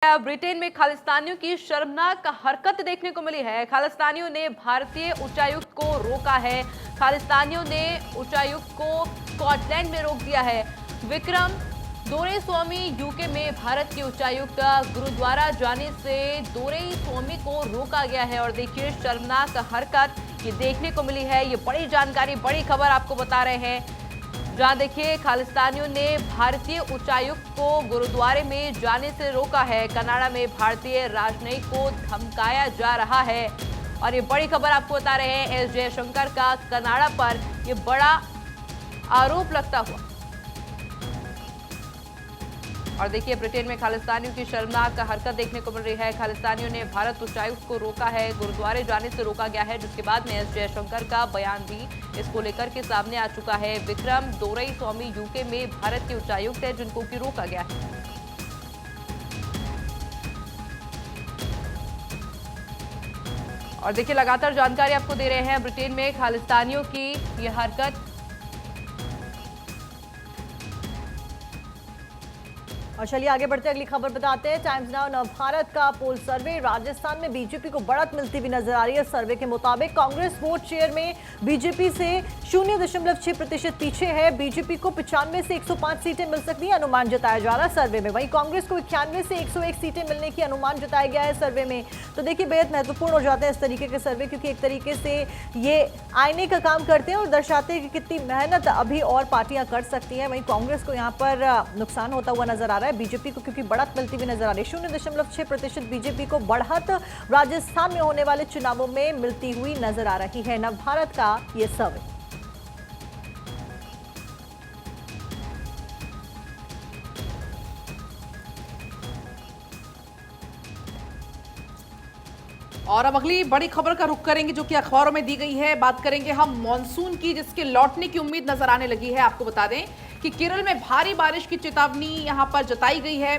Britain में खालिस्तानियों की शर्मनाक हरकत देखने को मिली है। खालिस्तानियों ने भारतीय उच्चायुक्त को रोका है। खालिस्तानियों ने उच्चायुक्त को स्कॉटलैंड में रोक दिया है। विक्रम दोरईस्वामी यूके में भारत के उच्चायुक्त गुरुद्वारा जाने से दोरईस्वामी को रोका गया है। और देखिए शर्मनाक हरकत ये देखने को मिली है। ये बड़ी जानकारी, बड़ी खबर आपको बता रहे हैं, जहां देखिए खालिस्तानियों ने भारतीय उच्चायुक्त को गुरुद्वारे में जाने से रोका है। कनाडा में भारतीय राजनयिक को धमकाया जा रहा है। और ये बड़ी खबर आपको बता रहे हैं, एस जयशंकर का कनाडा पर ये बड़ा आरोप लगता हुआ। और देखिए ब्रिटेन में खालिस्तानियों की शर्मनाक हरकत देखने को मिल रही है। खालिस्तानियों ने भारत उच्चायुक्त को रोका है, गुरुद्वारे जाने से रोका गया है, जिसके बाद में एस जयशंकर का बयान भी इसको लेकर के सामने आ चुका है। विक्रम दोरईस्वामी यूके में भारत के उच्चायुक्त है, जिनको की रोका गया है। और देखिए लगातार जानकारी आपको दे रहे हैं ब्रिटेन में खालिस्तानियों की यह हरकत। और चलिए आगे बढ़ते अगली खबर बताते हैं। टाइम्स नाउ नवभारत का पोल सर्वे, राजस्थान में बीजेपी को बढ़त मिलती हुई नजर आ रही है। सर्वे के मुताबिक कांग्रेस वोट शेयर में बीजेपी से 0.6% पीछे है। बीजेपी को 95 से 105 सीटें मिल सकती है, अनुमान जताया जा रहा है सर्वे में। वहीं कांग्रेस को 91 से 101 सीटें मिलने की अनुमान जताया गया है सर्वे में। तो देखिए बेहद महत्वपूर्ण हो जाते हैं इस तरीके के सर्वे, क्योंकि एक तरीके से ये आईने का काम करते हैं और दर्शाते हैं कि कितनी मेहनत अभी और पार्टियां कर सकती हैं। वहीं कांग्रेस को यहाँ पर नुकसान होता हुआ नजर आ रहा है बीजेपी को, क्योंकि बढ़त मिलती हुई नजर आ रही है। 0.6% बीजेपी को बढ़त राजस्थान में होने वाले चुनावों में मिलती हुई नजर आ रही है। नवभारत का ये सर्वे। और अब अगली बड़ी खबर का रुख करेंगे, जो कि अखबारों में दी गई है। बात करेंगे हम मॉनसून की, जिसके लौटने की उम्मीद नजर आने लगी है। आपको बता दें कि केरल में भारी बारिश की चेतावनी यहां पर जताई गई है।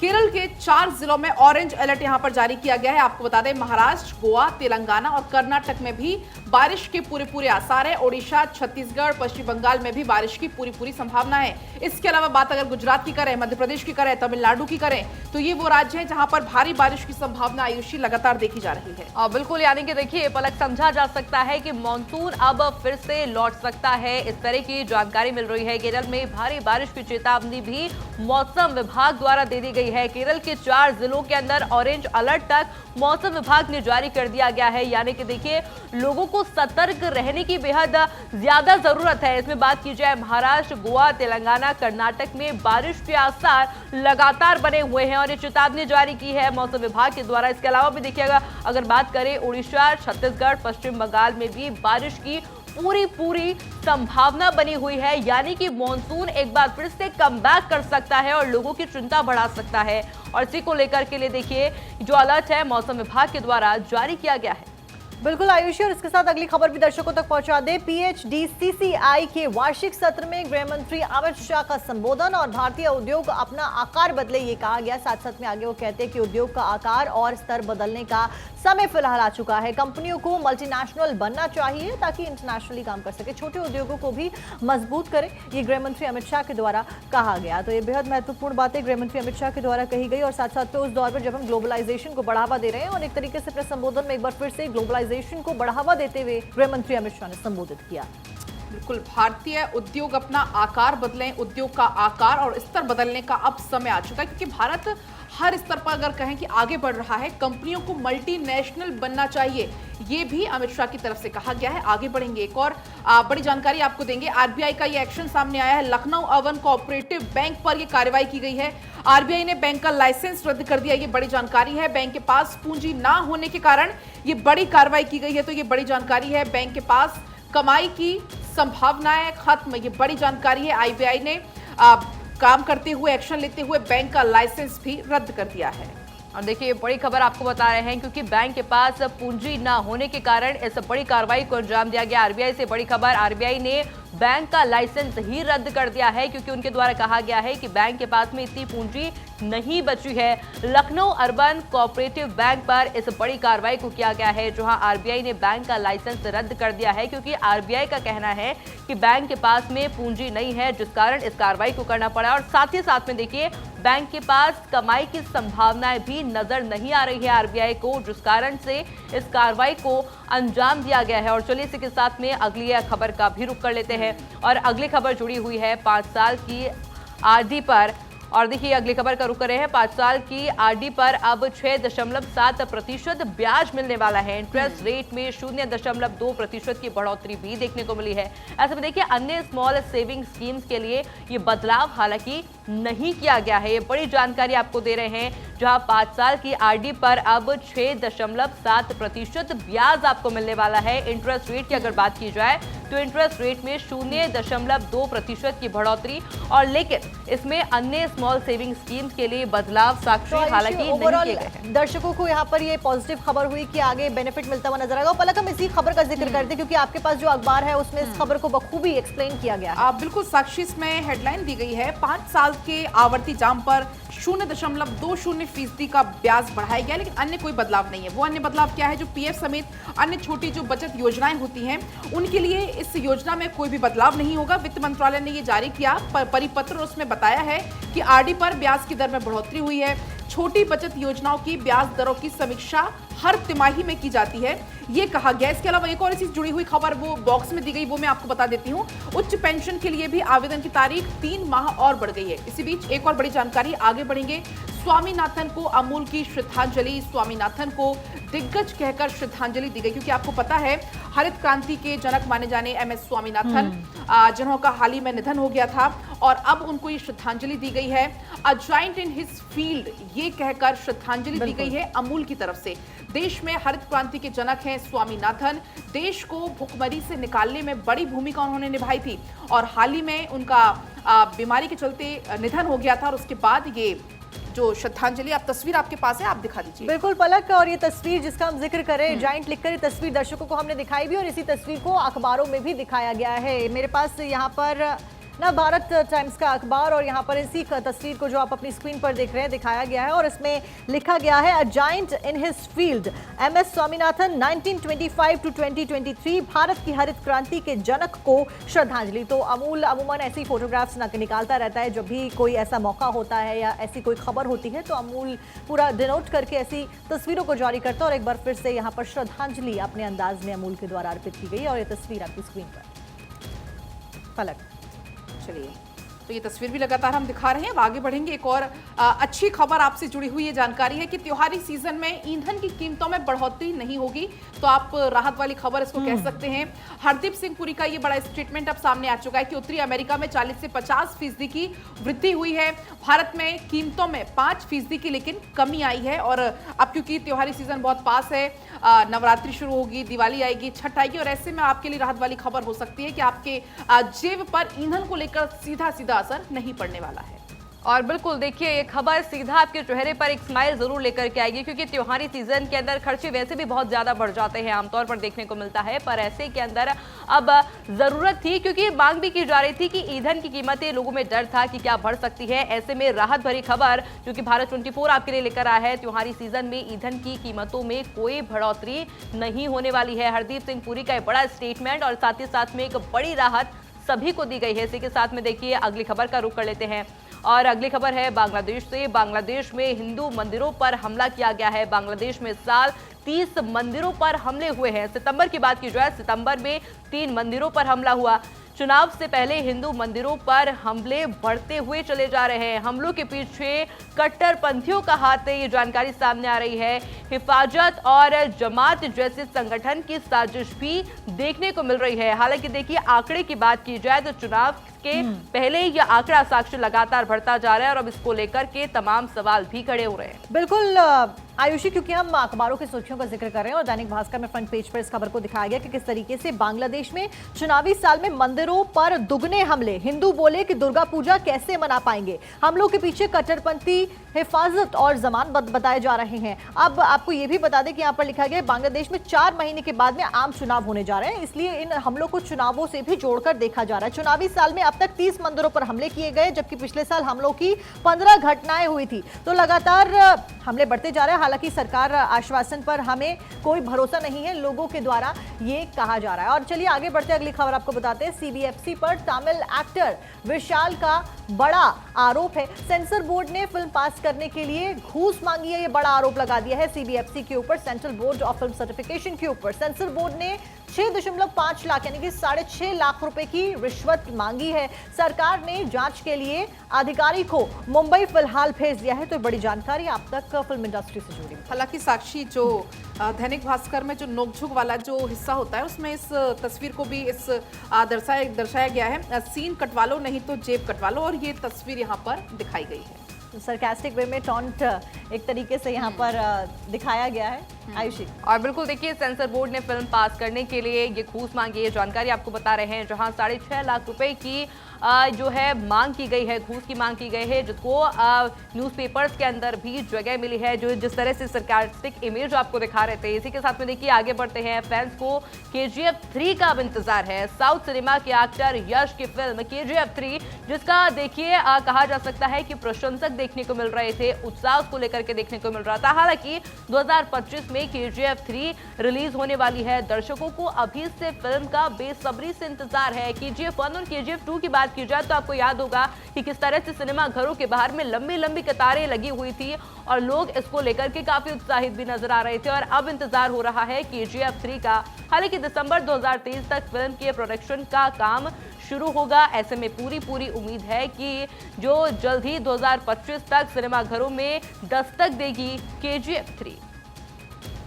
केरल के 4 जिलों में ऑरेंज अलर्ट यहां पर जारी किया गया है। आपको बता दें महाराष्ट्र, गोवा, तेलंगाना और कर्नाटक में भी बारिश के पूरे आसार है। ओडिशा, छत्तीसगढ़, पश्चिम बंगाल में भी बारिश की पूरी संभावना है। इसके अलावा बात अगर गुजरात की करें, मध्य प्रदेश की करें, तमिलनाडु की करें, तो ये वो राज्य हैं जहां पर भारी बारिश की संभावना आयुषी लगातार देखी जा रही है। बिल्कुल, यानी कि देखिए पलक समझा जा सकता है कि मानसून अब फिर से लौट सकता है, इस तरह की जानकारी मिल रही है। केरल में भारी बारिश की चेतावनी भी मौसम विभाग द्वारा दे दी गई है। केरल के 4 जिलों के अंदर ऑरेंज अलर्ट तक मौसम विभाग ने जारी कर दिया गया है। यानी कि देखिए लोगों को सतर्क रहने की बेहद ज्यादा जरूरत है। इसमें बात की जाए महाराष्ट्र, गोवा, तेलंगाना, कर्नाटक में बारिश के आसार लगातार बने हुए हैं और ये चेतावनी जारी की है मौसम विभाग के द्वारा। इसके अलावा भी देखिएगा अगर बात करें उड़ीसा, छत्तीसगढ़, पश्चिम बंगाल में भी बारिश की पूरी संभावना बनी हुई है। यानी कि मॉनसून एक बार फिर से कमबैक कर सकता है और लोगों की चिंता बढ़ा सकता है। और इसी को लेकर के लिए देखिए जो अलर्ट है मौसम विभाग के द्वारा जारी किया गया है। बिल्कुल आयुषी, और इसके साथ अगली खबर भी दर्शकों तक पहुंचा दे। PHDCCI के वार्षिक सत्र में गृह मंत्री अमित शाह का संबोधन और भारतीय उद्योग अपना आकार बदले, ये कहा गया। साथ में आगे वो कहते हैं कि उद्योग का आकार और स्तर बदलने का समय फिलहाल आ चुका है। कंपनियों को मल्टीनेशनल बनना चाहिए ताकि इंटरनेशनली काम कर सके, छोटे उद्योगों को भी मजबूत करें, ये गृह मंत्री अमित शाह के द्वारा कहा गया। तो ये बेहद महत्वपूर्ण बातें गृह मंत्री अमित शाह के द्वारा कही गई। और साथ में उस दौर पर जब हम ग्लोबलाइजेशन को बढ़ावा दे रहे हैं और एक तरीके से अपने संबोधन में एक बार फिर से ग्लोबलाइजेशन को बढ़ावा देते हुए गृह मंत्री अमित शाह ने संबोधित किया। बिल्कुल, भारतीय उद्योग अपना आकार बदलें, उद्योग का आकार और स्तर बदलने का अब समय आ चुका है, क्योंकि भारत हर स्तर पर अगर कहें कि आगे बढ़ रहा है, कंपनियों को मल्टीनेशनल बनना चाहिए, ये भी अमित शाह की तरफ से कहा गया है। आगे बढ़ेंगे, एक और बड़ी जानकारी आपको देंगे। आरबीआई का ये एक्शन सामने आया है। लखनऊ अर्बन कोऑपरेटिव बैंक पर ये कार्रवाई की गई है। आरबीआई ने बैंक का लाइसेंस रद्द कर दिया, ये बड़ी जानकारी है। बैंक के पास पूंजी ना होने के कारण ये बड़ी कार्रवाई की गई है, तो ये बड़ी जानकारी है। बैंक के पास कमाई की संभावनाएं खत्म, ये बड़ी जानकारी है। आरबीआई ने काम करते हुए, एक्शन लेते हुए बैंक का लाइसेंस भी रद्द कर दिया है। और देखिए बड़ी खबर आपको बता रहे हैं, क्योंकि बैंक के पास पूंजी ना होने के कारण इस बड़ी कार्रवाई को अंजाम दिया गया। आरबीआई से बड़ी खबर, आरबीआई ने बैंक का लाइसेंस ही रद्द कर दिया है, क्योंकि उनके द्वारा कहा गया है कि बैंक के पास में इतनी पूंजी नहीं बची है। लखनऊ अर्बन कोऑपरेटिव बैंक पर इस बड़ी कार्रवाई को किया गया है, जहां आरबीआई ने बैंक का लाइसेंस रद्द कर दिया है, क्योंकि आरबीआई का कहना है कि बैंक के पास में पूंजी नहीं है, जिस कारण इस कार्रवाई को करना पड़ा। और साथ ही साथ में देखिए बैंक के पास कमाई की संभावनाएं भी नजर नहीं आ रही है आरबीआई को, जिस कारण से इस कार्रवाई को अंजाम दिया गया है। और चलिए इसी के साथ में अगली खबर का भी रुख कर लेते हैं और अगली खबर जुड़ी हुई है 5 साल की आरडी पर। और देखिए अगली खबर का रुख कर रहे हैं 5 साल की आरडी पर अब 6.7% ब्याज मिलने वाला है। इंटरेस्ट रेट में 0.2% की बढ़ोतरी भी देखने को मिली है। ऐसे में देखिए अन्य स्मॉल सेविंग स्कीम्स के लिए ये बदलाव हालांकि नहीं किया गया है। ये बड़ी जानकारी आपको दे रहे हैं, जहां 5 साल की आरडी पर अब 6.7% ब्याज आपको मिलने वाला है। इंटरेस्ट रेट की अगर बात की जाए तो इंटरेस्ट रेट में 0.2% की बढ़ोतरी, और लेकिन इसमें अन्य स्मॉल सेविंग स्कीम्स के लिए बदलाव साक्षी हालांकि नहीं किए गए हैं। दर्शकों को यहाँ पर ये पॉजिटिव खबर हुई कि आगे बेनिफिट मिलता हुआ नजर आएगा। पलक हम इसी खबर का जिक्र करते हैं क्योंकि आपके पास जो अखबार है उसमें इस खबर को बखूबी एक्सप्लेन किया गया है। बिल्कुल साक्षी इसमें हेडलाइन दी गई है, 5 साल के आवर्ती जाम पर 0.20% का ब्याज बढ़ाया गया, लेकिन अन्य कोई बदलाव नहीं है। वो अन्य बदलाव क्या है? जो पीएफ समेत अन्य छोटी जो बचत योजनाएं होती हैं उनके लिए इस योजना में कोई भी बदलाव नहीं होगा। वित्त मंत्रालय ने ये जारी किया परिपत्र, उसमें बताया है कि आरडी पर ब्याज की दर में बढ़ोतरी हुई है। छोटी बचत योजनाओं की ब्याज दरों की समीक्षा हर तिमाही में की जाती है, ये कहा गया। इसके अलावा एक और इसी जुड़ी हुई खबर वो बॉक्स में दी गई, वो मैं आपको बता देती हूँ। उच्च पेंशन के लिए भी आवेदन की तारीख 3 माह और बढ़ गई है। इसी बीच एक और बड़ी जानकारी, आगे बढ़ेंगे। स्वामीनाथन को अमूल की श्रद्धांजलि, स्वामीनाथन को दिग्गज कहकर श्रद्धांजलि दी गई, क्योंकि आपको पता है हरित क्रांति के जनक माने जाने एमएस स्वामीनाथन जिन्होंने हाल ही में निधन हो गया था, और अब उनको ये श्रद्धांजलि दी गई है। A giant in his field, ये कहकर श्रद्धांजलि दी गई है अमूल की तरफ से। देश में हरित क्रांति के जनक हैं स्वामीनाथन। देश को भुखमरी से निकालने में बड़ी भूमिका उन्होंने निभाई थी, और हाल ही में उनका बीमारी के चलते निधन हो गया था। और उसके बाद ये जो श्रद्धांजलि, आप तस्वीर आपके पास है, आप दिखा दीजिए। बिल्कुल पलक, और ये तस्वीर जिसका हम जिक्र करें जाइंट लिखकर, ये तस्वीर दर्शकों को हमने दिखाई भी और इसी तस्वीर को अखबारों में भी दिखाया गया है। मेरे पास यहाँ पर ना भारत टाइम्स का अखबार, और यहाँ पर इसी तस्वीर को जो आप अपनी स्क्रीन पर देख रहे हैं दिखाया गया है, और इसमें लिखा गया है a giant in his field, MS Swaminathan 1925 to 2023, Bharat की हरित क्रांति के जनक को श्रद्धांजलि। तो अमूल अमूमन ऐसी फोटोग्राफ्स निकालता रहता है जब भी कोई ऐसा मौका होता है या ऐसी कोई खबर होती है, तो अमूल पूरा डिनोट करके ऐसी तस्वीरों को जारी करता है। और एक बार फिर से यहाँ पर श्रद्धांजलि अपने अंदाज में अमूल के द्वारा अर्पित की गई, और ये तस्वीर आपकी स्क्रीन पर पलक। चलिए, तो ये तस्वीर भी लगातार हम दिखा रहे हैं। अब आगे बढ़ेंगे। एक और अच्छी खबर आपसे जुड़ी हुई ये जानकारी है कि त्योहारी सीजन में ईंधन की कीमतों में बढ़ोतरी नहीं होगी, तो आप राहत वाली खबर इसको कह सकते हैं। हरदीप सिंह पुरी का ये बड़ा स्टेटमेंट अब सामने आ चुका है कि उत्तरी अमेरिका में 40 से 50% की वृद्धि हुई है। भारत में कीमतों में 5% की लेकिन कमी आई है। और अब क्योंकि त्योहारी सीजन बहुत पास है, नवरात्रि शुरू होगी, दिवाली आएगी, छठ आएगी, और ऐसे में आपके लिए राहत वाली खबर हो सकती है कि आपके जेब पर ईंधन को लेकर सीधा सीधा असर नहीं पड़ने वाला है। और बिल्कुल देखिए, ये खबर सीधा आपके चेहरे पर एक स्माइल जरूर लेकर के आएगी, क्योंकि त्योहारी सीजन के अंदर खर्चे वैसे भी बहुत ज्यादा बढ़ जाते हैं, आमतौर पर देखने को मिलता है। पर ऐसे के अंदर अब जरूरत थी, क्योंकि मांग भी की जा रही थी कि ईंधन की कीमतें, लोगों में डर था कि क्या बढ़ सकती है। ऐसे में राहत भरी खबर जो कि भारत 24 आपके लिए लेकर आया है, त्योहारी सीजन में ईंधन की कीमतों में कोई बढ़ोतरी नहीं होने वाली है। हरदीप सिंह पुरी का एक बड़ा स्टेटमेंट, और साथ ही साथ में एक बड़ी राहत सभी को दी गई है। इसी के साथ में देखिए अगली खबर का रुख कर लेते हैं, और अगली खबर है बांग्लादेश से। बांग्लादेश में हिंदू मंदिरों पर हमला किया गया है। बांग्लादेश में इस साल 30 मंदिरों पर हमले हुए हैं। सितंबर की बात की जाए, सितंबर में 3 मंदिरों पर हमला हुआ। चुनाव से पहले हिंदू मंदिरों पर हमले बढ़ते हुए चले जा रहे हैं। हमलों के पीछे कट्टरपंथियों का हाथ है, ये जानकारी सामने आ रही है। हिफाजत और जमात जैसे संगठन की साजिश भी देखने को मिल रही है। हालांकि देखिए, आंकड़े की बात की जाए तो चुनाव के पहले यह आंकड़ा साक्ष्य लगातार बढ़ता जा रहा है, और अब इसको लेकर के तमाम सवाल भी खड़े हो रहे हैं। बिल्कुल आयुषी, क्योंकि हम अखबारों की सुर्खियों का जिक्र कर रहे हैं और दैनिक भास्कर में फ्रंट पेज पर इस खबर को दिखाया गया कि किस तरीके से बांग्लादेश में चुनावी साल में मंदिरों पर दुगने हमले। हिंदू बोले कि दुर्गा पूजा कैसे मना पाएंगे। हमलों के पीछे कट्टरपंथी, हिफाजत और जमात बताए जा रहे हैं। अब आपको ये भी बता दें कि यहाँ पर लिखा गया है बांग्लादेश में 4 महीने के बाद में आम चुनाव होने जा रहे हैं, इसलिए इन हमलों को चुनावों से भी जोड़कर देखा जा रहा है। चुनावी साल में अब तक 30 मंदिरों पर हमले किए गए, जबकि पिछले साल हमलों की 15 घटनाएं हुई थी। तो लगातार हमले बढ़ते जा रहे हैं। हालांकि सरकार आश्वासन पर हमें कोई भरोसा नहीं है, लोगों के द्वारा ये कहा जा रहा है। और चलिए आगे बढ़ते हैं, अगली खबर आपको बताते हैं। सीबीएफसी पर तमिल एक्टर विशाल का बड़ा आरोप है। सेंसर बोर्ड ने फिल्म पास करने के लिए घूस मांगी है, ये बड़ा आरोप लगा दिया है सीबीएफसी के ऊपर, central board of film certification के ऊपर। सेंसर बोर्ड ने 6.5 लाख यानी कि 6.5 लाख रुपए की रिश्वत मांगी है। सरकार ने जांच के लिए अधिकारी को मुंबई फिलहाल भेज दिया है। तो बड़ी जानकारी आप तक फिल्म इंडस्ट्री से जुड़ी। हालांकि साक्षी, जो दैनिक भास्कर में जो नोकझोंक वाला जो हिस्सा होता है उसमें इस तस्वीर को भी इस दर्शाया गया है, सीन कटवा लो नहीं तो जेब कटवा लो, और ये तस्वीर यहाँ पर दिखाई गई है। सरकास्टिक वे में टॉन्ट एक तरीके से यहाँ पर दिखाया गया है। आयुषी, और बिल्कुल देखिए, सेंसर बोर्ड ने फिल्म पास करने के लिए ये घूस मांगी है, जानकारी आपको बता रहे हैं, जहां 6.5 लाख रुपए की जो है मांग की गई है, घूस की मांग की गई है, जिसको न्यूज़पेपर्स के अंदर भी जगह मिली है, जो जिस तरह से सरकास्टिक इमेज आपको दिखा रहे थे। इसी के साथ में देखिए आगे बढ़ते हैं। फैंस को केजीएफ 3 का अब इंतजार है। साउथ सिनेमा के एक्टर यश की फिल्म केजीएफ 3, जिसका देखिए कहा जा सकता है कि प्रशंसक देखने को मिल रहे थे, उत्साह को लेकर के देखने को मिल रहा था। हालांकि 2025 में केजीएफ 3 रिलीज होने वाली है। दर्शकों को अभी से फिल्म का बेसब्री से इंतजार है। केजीएफ 1 और केजीएफ 2 की बात की जाए तो आपको याद होगा कि किस तरह से सिनेमा घरों के बाहर में लंबी लंबी कतारें लगी हुई थी और लोग इसको लेकर के काफी उत्साहित भी नजर आ रहे थे। और अब इंतजार हो रहा है केजीएफ 3 का। हालांकि दिसंबर 2023 तक फिल्म के प्रोडक्शन का काम शुरू होगा। ऐसे में पूरी उम्मीद है कि जो जल्द ही 2025 तक सिनेमा घरों में दस्तक देगी केजीएफ 3।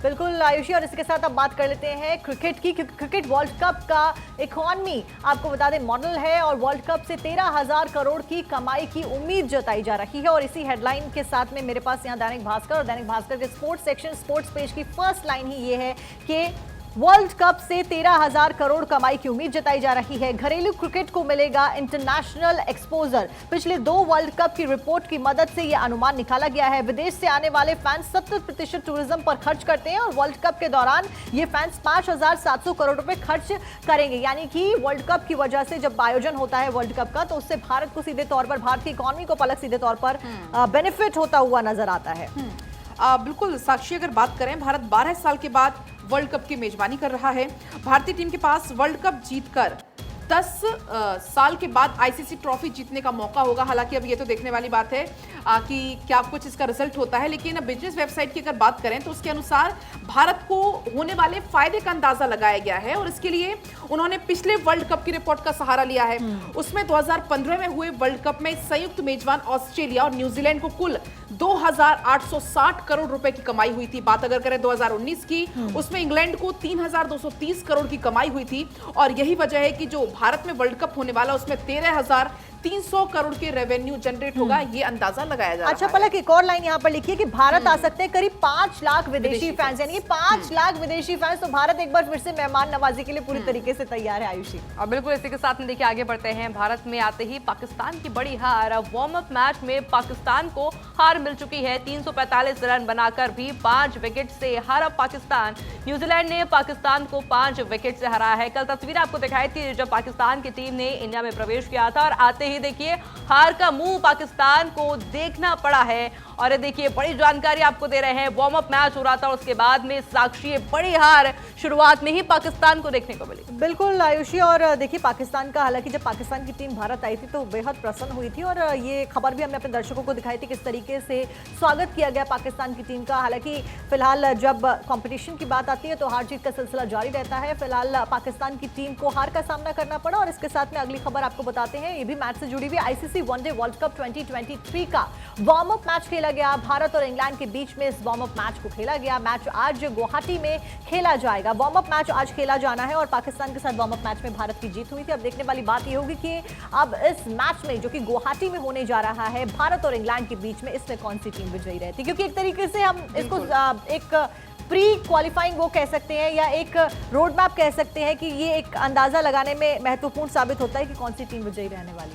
बिल्कुल आयुषी, और इसके साथ अब बात कर लेते हैं क्रिकेट की, क्योंकि क्रिकेट वर्ल्ड कप का इकोनॉमी आपको बता दें मॉडल है और वर्ल्ड कप से 13,000 करोड़ की कमाई की उम्मीद जताई जा रही है। और इसी हेडलाइन के साथ में मेरे पास यहाँ दैनिक भास्कर और दैनिक भास्कर के स्पोर्ट्स सेक्शन स्पोर्ट्स पेज की फर्स्ट लाइन ही ये है कि वर्ल्ड कप से 13,000 करोड़ कमाई की उम्मीद जताई जा रही है। घरेलू क्रिकेट को मिलेगा इंटरनेशनल एक्सपोजर। पिछले 2 वर्ल्ड कप की रिपोर्ट की मदद से यह अनुमान निकाला गया है। विदेश से आने वाले फैंस 70% टूरिज्म पर खर्च करते हैं और वर्ल्ड कप के दौरान ये फैंस 5,700 करोड़ रुपए खर्च करेंगे। यानी कि वर्ल्ड कप की वजह से जब आयोजन होता है वर्ल्ड कप का, तो उससे भारत को सीधे तौर पर, भारत की इकोनॉमी को पलक सीधे तौर पर बेनिफिट होता हुआ नजर आता है। बिल्कुल साक्षी, अगर बात करें, भारत 12 साल के बाद वर्ल्ड कप की मेजबानी कर रहा है। भारतीय टीम के पास वर्ल्ड कप जीतकर 10 साल के बाद आईसीसी ट्रॉफी जीतने का मौका होगा। हालांकि अब ये तो देखने वाली बात है कि क्या कुछ इसका रिजल्ट होता है, लेकिन बिजनेस वेबसाइट की अगर बात करें तो उसके अनुसार भारत को होने वाले फायदे का अंदाजा लगाया गया है और इसके लिए उन्होंने पिछले वर्ल्ड कप की रिपोर्ट का सहारा लिया है। उसमें 2015 में हुए वर्ल्ड कप में संयुक्त मेजबान ऑस्ट्रेलिया और न्यूजीलैंड को कुल 2,860 करोड़ रुपए की कमाई हुई थी। बात अगर करें 2019 की, उसमें इंग्लैंड को 3,230 करोड़ की कमाई हुई थी। और यही वजह है कि जो भारत में वर्ल्ड कप होने वाला उसमें 13,300 करोड़ के रेवेन्यू जनरेट होगा, ये अंदाजा लगाया जा रहा है। अच्छा पलक, एक और लाइन यहाँ पर लिखी है कि भारत आ सकते हैं करीब 5 लाख विदेशी फैंस, यानी कि 5 लाख विदेशी फैंस। तो भारत एक बार फिर से मेहमान नवाजी के लिए पूरी तरीके से तैयार है। आयुषी, और बिल्कुल इसी के साथ में देखिए आगे बढ़ते हैं। भारत में आते ही पाकिस्तान की बड़ी हार। वार्म अप मैच में पाकिस्तान को हार मिल चुकी है। 345 रन बनाकर भी 5 विकेट से हारा पाकिस्तान। न्यूजीलैंड ने पाकिस्तान को 5 विकेट से हराया है। कल तस्वीर आपको दिखाई थी जब पाकिस्तान की टीम ने इंडिया में प्रवेश किया था और आते ही देखिए हार का मुंह पाकिस्तान को देखना पड़ा है। और देखिए बड़ी जानकारी आपको दे रहे हैं, वार्म अप मैच हो रहा था, उसके बाद में साक्षी बड़ी हार शुरुआत में ही पाकिस्तान को देखने को मिली। बिल्कुल आयुषी, और देखिए पाकिस्तान का, हालांकि जब पाकिस्तान की टीम भारत आई थी तो बेहद प्रसन्न हुई थी और ये खबर भी हमने अपने दर्शकों को दिखाई थी किस तरीके से स्वागत किया गया पाकिस्तान की टीम का। हालांकि फिलहाल जब कंपटीशन की बात आती है तो हार जीत का सिलसिला जारी रहता है। फिलहाल पाकिस्तान की टीम को हार का सामना करना पड़ा। और इसके साथ में अगली खबर आपको बताते हैं, ये भी मैच से जुड़ी हुई। आईसीसी वनडे वर्ल्ड कप 2023 का वार्म अप मैच खेला गया। भारत और इंग्लैंड के बीच में इस वार्म अप मैच को खेला गया। मैच आज गुवाहाटी में खेला जाएगा। वार्म अप मैच आज खेला जाना है और पाकिस्तान के साथ वार्म अप मैच में भारत की जीत हुई थी। अब देखने वाली बात यह होगी कि अब इस मैच में जो कि गुवाहाटी में होने जा रहा है भारत और इंग्लैंड के बीच में, इसमें कौन सी टीम विजयी रहती है, क्योंकि एक तरीके से हम इसको एक प्री क्वालिफाइंग वो कह सकते हैं या एक रोड मैप कह सकते हैं कि ये एक अंदाजा लगाने में महत्वपूर्ण साबित होता है कि कौन सी टीम विजयी रहने वाली है।